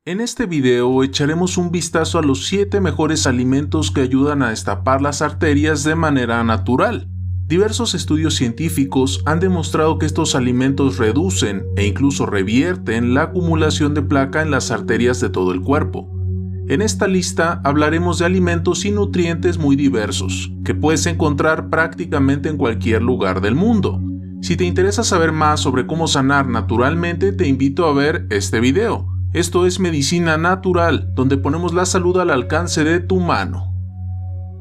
En este video echaremos un vistazo a los 7 mejores alimentos que ayudan a destapar las arterias de manera natural. Diversos estudios científicos han demostrado que estos alimentos reducen e incluso revierten la acumulación de placa en las arterias de todo el cuerpo. En esta lista hablaremos de alimentos y nutrientes muy diversos, que puedes encontrar prácticamente en cualquier lugar del mundo. Si te interesa saber más sobre cómo sanar naturalmente, te invito a ver este video. Esto es Medicina Natural, donde ponemos la salud al alcance de tu mano.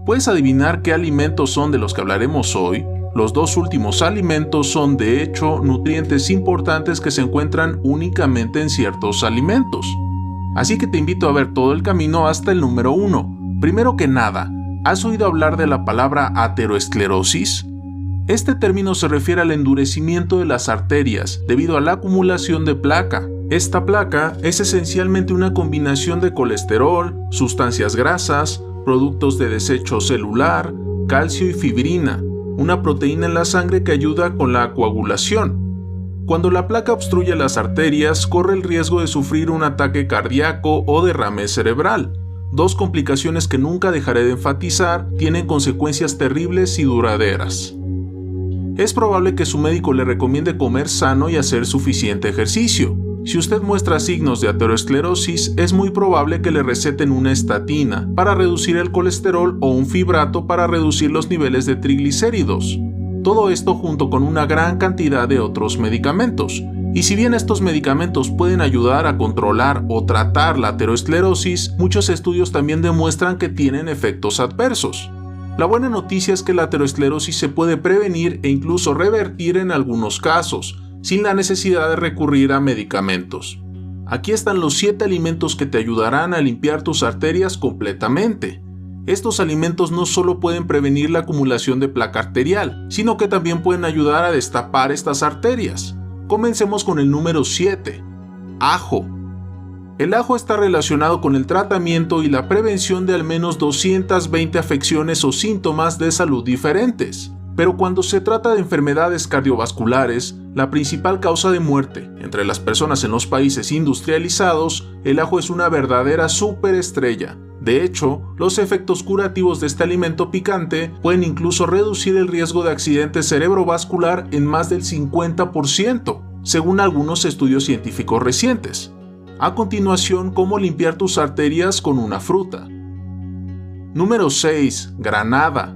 ¿Puedes adivinar qué alimentos son de los que hablaremos hoy? Los dos últimos alimentos son, de hecho, nutrientes importantes que se encuentran únicamente en ciertos alimentos. Así que te invito a ver todo el camino hasta el número 1. Primero que nada, ¿has oído hablar de la palabra aterosclerosis? Este término se refiere al endurecimiento de las arterias debido a la acumulación de placa. Esta placa es esencialmente una combinación de colesterol, sustancias grasas, productos de desecho celular, calcio y fibrina, una proteína en la sangre que ayuda con la coagulación. Cuando la placa obstruye las arterias, corre el riesgo de sufrir un ataque cardíaco o derrame cerebral. Dos complicaciones que nunca dejaré de enfatizar tienen consecuencias terribles y duraderas. Es probable que su médico le recomiende comer sano y hacer suficiente ejercicio. Si usted muestra signos de aterosclerosis, es muy probable que le receten una estatina para reducir el colesterol o un fibrato para reducir los niveles de triglicéridos. Todo esto junto con una gran cantidad de otros medicamentos. Y si bien estos medicamentos pueden ayudar a controlar o tratar la aterosclerosis, muchos estudios también demuestran que tienen efectos adversos. La buena noticia es que la aterosclerosis se puede prevenir e incluso revertir en algunos casos, sin la necesidad de recurrir a medicamentos. Aquí están los 7 alimentos que te ayudarán a limpiar tus arterias completamente. Estos alimentos no solo pueden prevenir la acumulación de placa arterial, sino que también pueden ayudar a destapar estas arterias. Comencemos con el número 7. Ajo. El ajo está relacionado con el tratamiento y la prevención de al menos 220 afecciones o síntomas de salud diferentes. Pero cuando se trata de enfermedades cardiovasculares, la principal causa de muerte entre las personas en los países industrializados, el ajo es una verdadera superestrella. De hecho, los efectos curativos de este alimento picante pueden incluso reducir el riesgo de accidente cerebrovascular en más del 50%, según algunos estudios científicos recientes. A continuación, cómo limpiar tus arterias con una fruta. Número 6. Granada.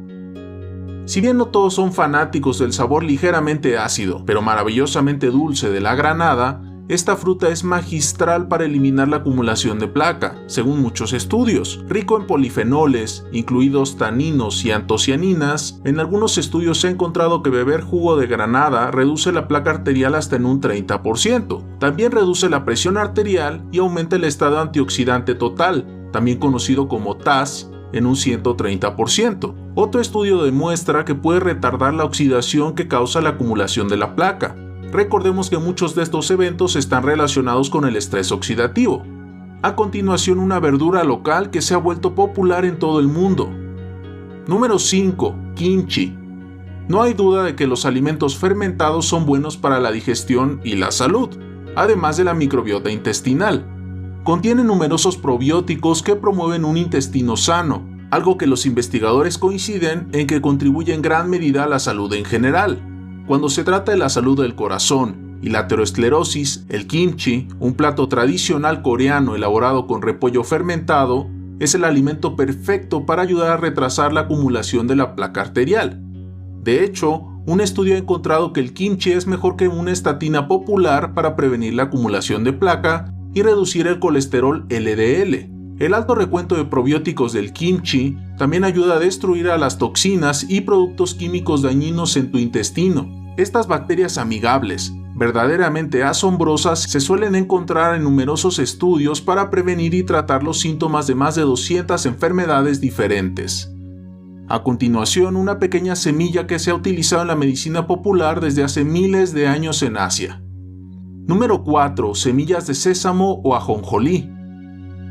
Si bien no todos son fanáticos del sabor ligeramente ácido, pero maravillosamente dulce de la granada, esta fruta es magistral para eliminar la acumulación de placa, según muchos estudios. Rico en polifenoles, incluidos taninos y antocianinas, en algunos estudios se ha encontrado que beber jugo de granada reduce la placa arterial hasta en un 30%. También reduce la presión arterial y aumenta el estado antioxidante total, también conocido como TAS, en un 130%. Otro estudio demuestra que puede retardar la oxidación que causa la acumulación de la placa. Recordemos que muchos de estos eventos están relacionados con el estrés oxidativo. A continuación, una verdura local que se ha vuelto popular en todo el mundo. Número 5. Kimchi. No hay duda de que los alimentos fermentados son buenos para la digestión y la salud, además de la microbiota intestinal. Contiene numerosos probióticos que promueven un intestino sano, algo que los investigadores coinciden en que contribuye en gran medida a la salud en general. Cuando se trata de la salud del corazón y la aterosclerosis, el kimchi, un plato tradicional coreano elaborado con repollo fermentado, es el alimento perfecto para ayudar a retrasar la acumulación de la placa arterial. De hecho, un estudio ha encontrado que el kimchi es mejor que una estatina popular para prevenir la acumulación de placa y reducir el colesterol LDL. El alto recuento de probióticos del kimchi también ayuda a destruir a las toxinas y productos químicos dañinos en tu intestino. Estas bacterias amigables, verdaderamente asombrosas, se suelen encontrar en numerosos estudios para prevenir y tratar los síntomas de más de 200 enfermedades diferentes. A continuación, una pequeña semilla que se ha utilizado en la medicina popular desde hace miles de años en Asia. Número 4. Semillas de sésamo o ajonjolí.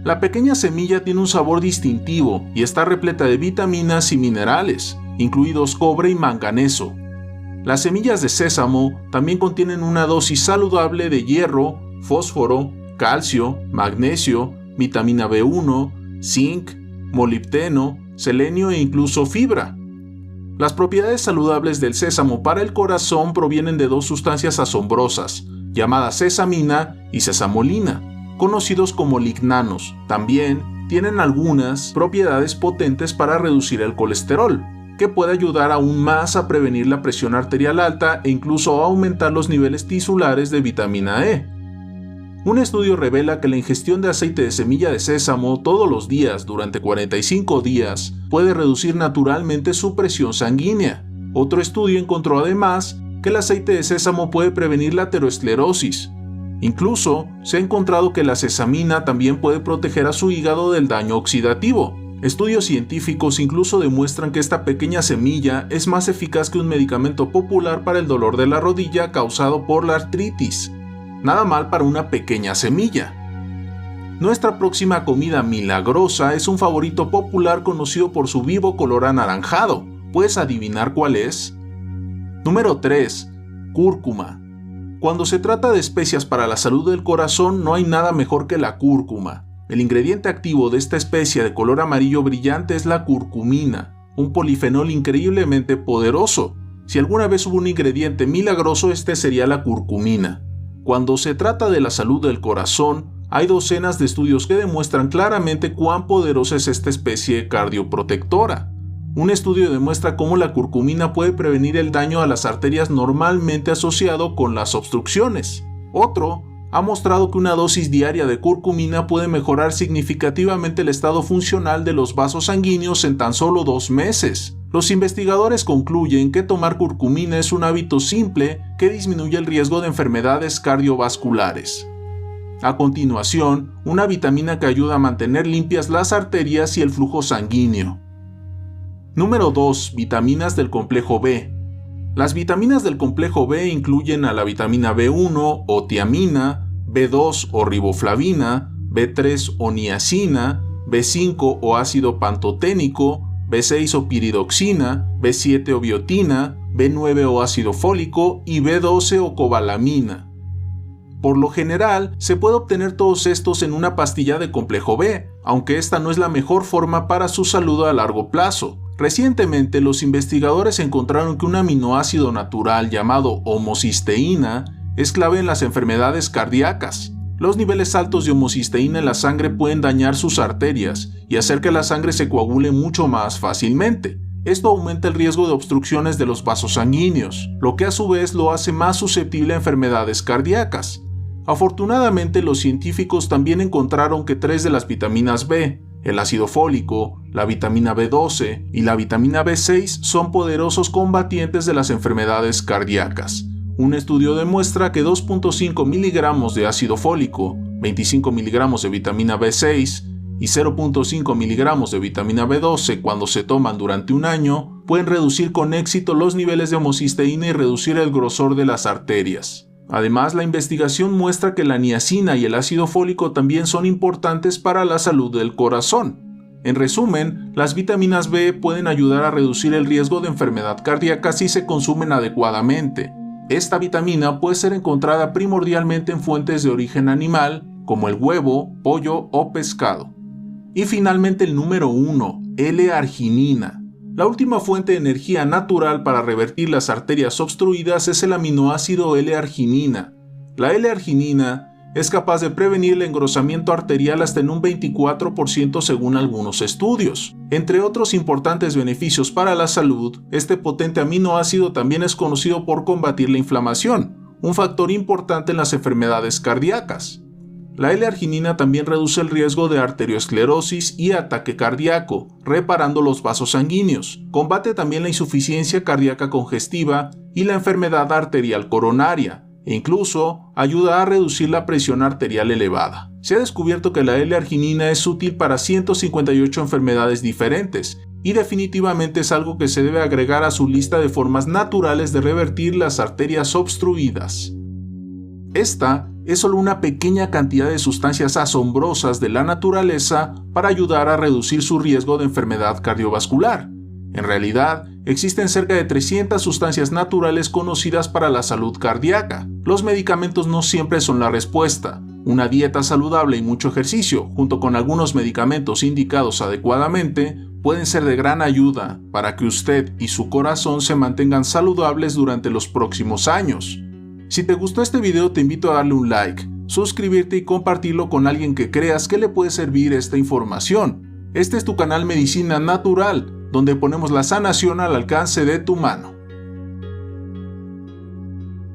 La pequeña semilla tiene un sabor distintivo y está repleta de vitaminas y minerales, incluidos cobre y manganeso. Las semillas de sésamo también contienen una dosis saludable de hierro, fósforo, calcio, magnesio, vitamina B1, zinc, molibdeno, selenio e incluso fibra. Las propiedades saludables del sésamo para el corazón provienen de dos sustancias asombrosas, llamadas sesamina y sesamolina, conocidos como lignanos. También tienen algunas propiedades potentes para reducir el colesterol, que puede ayudar aún más a prevenir la presión arterial alta e incluso a aumentar los niveles tisulares de vitamina E. Un estudio revela que la ingestión de aceite de semilla de sésamo todos los días durante 45 días puede reducir naturalmente su presión sanguínea. Otro estudio encontró además que el aceite de sésamo puede prevenir la aterosclerosis. Incluso se ha encontrado que la sesamina también puede proteger a su hígado del daño oxidativo. Estudios científicos incluso demuestran que esta pequeña semilla es más eficaz que un medicamento popular para el dolor de la rodilla causado por la artritis. Nada mal para una pequeña semilla. Nuestra próxima comida milagrosa es un favorito popular conocido por su vivo color anaranjado. ¿Puedes adivinar cuál es? Número 3. Cúrcuma. Cuando se trata de especias para la salud del corazón, no hay nada mejor que la cúrcuma. El ingrediente activo de esta especia de color amarillo brillante es la curcumina, un polifenol increíblemente poderoso. Si alguna vez hubo un ingrediente milagroso, este sería la curcumina. Cuando se trata de la salud del corazón, hay docenas de estudios que demuestran claramente cuán poderosa es esta especie cardioprotectora. Un estudio demuestra cómo la curcumina puede prevenir el daño a las arterias normalmente asociado con las obstrucciones. Otro ha mostrado que una dosis diaria de curcumina puede mejorar significativamente el estado funcional de los vasos sanguíneos en tan solo 2 meses. Los investigadores concluyen que tomar curcumina es un hábito simple que disminuye el riesgo de enfermedades cardiovasculares. A continuación, una vitamina que ayuda a mantener limpias las arterias y el flujo sanguíneo. Número 2. Vitaminas del complejo B. Las vitaminas del complejo B incluyen a la vitamina B1 o tiamina, B2 o riboflavina, B3 o niacina, B5 o ácido pantoténico, B6 o piridoxina, B7 o biotina, B9 o ácido fólico y B12 o cobalamina. Por lo general, se puede obtener todos estos en una pastilla de complejo B, aunque esta no es la mejor forma para su salud a largo plazo. Recientemente, los investigadores encontraron que un aminoácido natural llamado homocisteína es clave en las enfermedades cardíacas. Los niveles altos de homocisteína en la sangre pueden dañar sus arterias y hacer que la sangre se coagule mucho más fácilmente. Esto aumenta el riesgo de obstrucciones de los vasos sanguíneos, lo que a su vez lo hace más susceptible a enfermedades cardíacas. Afortunadamente, los científicos también encontraron que 3 de las vitaminas B, el ácido fólico, la vitamina B12 y la vitamina B6 son poderosos combatientes de las enfermedades cardíacas. Un estudio demuestra que 2.5 miligramos de ácido fólico, 25 miligramos de vitamina B6 y 0.5 miligramos de vitamina B12 cuando se toman durante un año pueden reducir con éxito los niveles de homocisteína y reducir el grosor de las arterias. Además, la investigación muestra que la niacina y el ácido fólico también son importantes para la salud del corazón. En resumen, las vitaminas B pueden ayudar a reducir el riesgo de enfermedad cardíaca si se consumen adecuadamente. Esta vitamina puede ser encontrada primordialmente en fuentes de origen animal, como el huevo, pollo o pescado. Y finalmente el número 1, L-arginina. La última fuente de energía natural para revertir las arterias obstruidas es el aminoácido L-arginina. La L-arginina es capaz de prevenir el engrosamiento arterial hasta en un 24% según algunos estudios. Entre otros importantes beneficios para la salud, este potente aminoácido también es conocido por combatir la inflamación, un factor importante en las enfermedades cardíacas. La L-arginina también reduce el riesgo de arteriosclerosis y ataque cardíaco, reparando los vasos sanguíneos. Combate también la insuficiencia cardíaca congestiva y la enfermedad arterial coronaria, e incluso ayuda a reducir la presión arterial elevada. Se ha descubierto que la L-arginina es útil para 158 enfermedades diferentes, y definitivamente es algo que se debe agregar a su lista de formas naturales de revertir las arterias obstruidas. Esta es solo una pequeña cantidad de sustancias asombrosas de la naturaleza para ayudar a reducir su riesgo de enfermedad cardiovascular. En realidad, existen cerca de 300 sustancias naturales conocidas para la salud cardíaca. Los medicamentos no siempre son la respuesta. Una dieta saludable y mucho ejercicio, junto con algunos medicamentos indicados adecuadamente, pueden ser de gran ayuda para que usted y su corazón se mantengan saludables durante los próximos años. Si te gustó este video, te invito a darle un like, suscribirte y compartirlo con alguien que creas que le puede servir esta información. Este es tu canal Medicina Natural, donde ponemos la sanación al alcance de tu mano.